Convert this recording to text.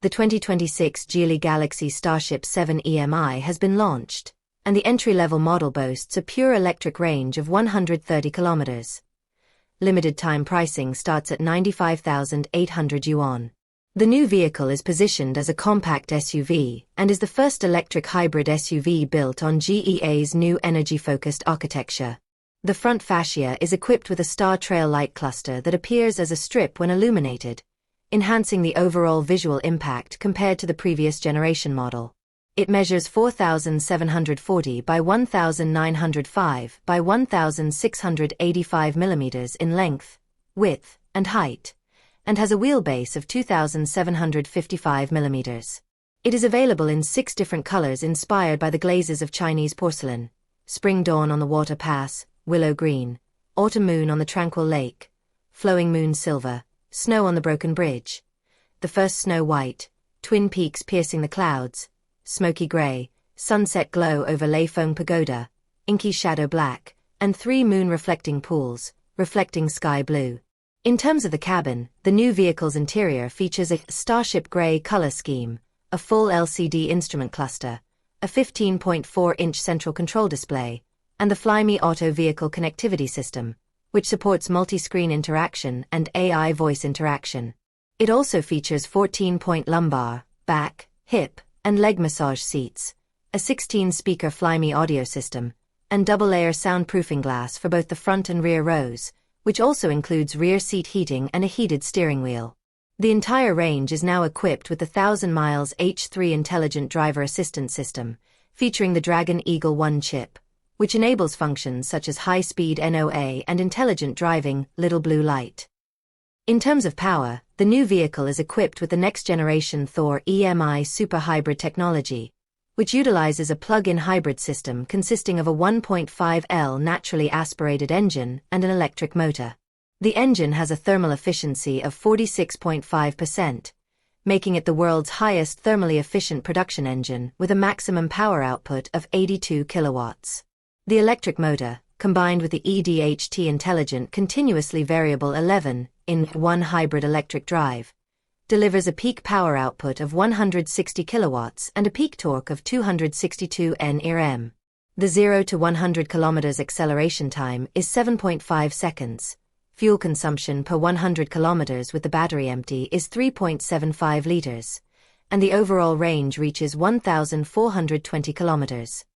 The 2026 Geely Galaxy Starship 7 EMI has been launched, and the entry-level model boasts a pure electric range of 130 kilometers. Limited time pricing starts at 95,800 yuan. The new vehicle is positioned as a compact SUV and is the first electric hybrid SUV built on GEA's new energy-focused architecture. The front fascia is equipped with a star trail light cluster that appears as a strip when illuminated, enhancing the overall visual impact compared to the previous generation model. It measures 4,740 by 1,905 by 1,685 millimeters in length, width, and height, and has a wheelbase of 2,755 millimeters. It is available in 6 different colors inspired by the glazes of Chinese porcelain: Spring Dawn on the Water Pass, Willow Green; Autumn Moon on the Tranquil Lake, Flowing Moon Silver; Snow on the Broken Bridge; The First Snow White; Twin Peaks Piercing the Clouds; Smoky Gray; Sunset Glow over Leifeng Pagoda; Inky Shadow Black; and 3 Moon Reflecting Pools, Reflecting Sky Blue. In terms of the cabin, the new vehicle's interior features a Starship Gray color scheme, a full LCD instrument cluster, a 15.4-inch central control display, and the Flyme Auto Vehicle Connectivity System, which supports multi-screen interaction and AI voice interaction. It also features 14-point lumbar, back, hip, and leg massage seats, a 16-speaker Flyme audio system, and double-layer soundproofing glass for both the front and rear rows, which also includes rear seat heating and a heated steering wheel. The entire range is now equipped with the 1000 miles H3 intelligent driver assistance system, featuring the Dragon Eagle 1 chip, which enables functions such as high-speed NOA and intelligent driving, little blue light. In terms of power, the new vehicle is equipped with the next-generation Thor EMI Super Hybrid technology, which utilizes a plug-in hybrid system consisting of a 1.5L naturally aspirated engine and an electric motor. The engine has a thermal efficiency of 46.5%, making it the world's highest thermally efficient production engine with a maximum power output of 82 kilowatts. The electric motor, combined with the EDHT intelligent continuously variable 11-in-1 hybrid electric drive, delivers a peak power output of 160 kilowatts and a peak torque of 262 Nm. The 0 to 100 kilometers acceleration time is 7.5 seconds. Fuel consumption per 100 kilometers with the battery empty is 3.75 liters, and the overall range reaches 1,420 kilometers.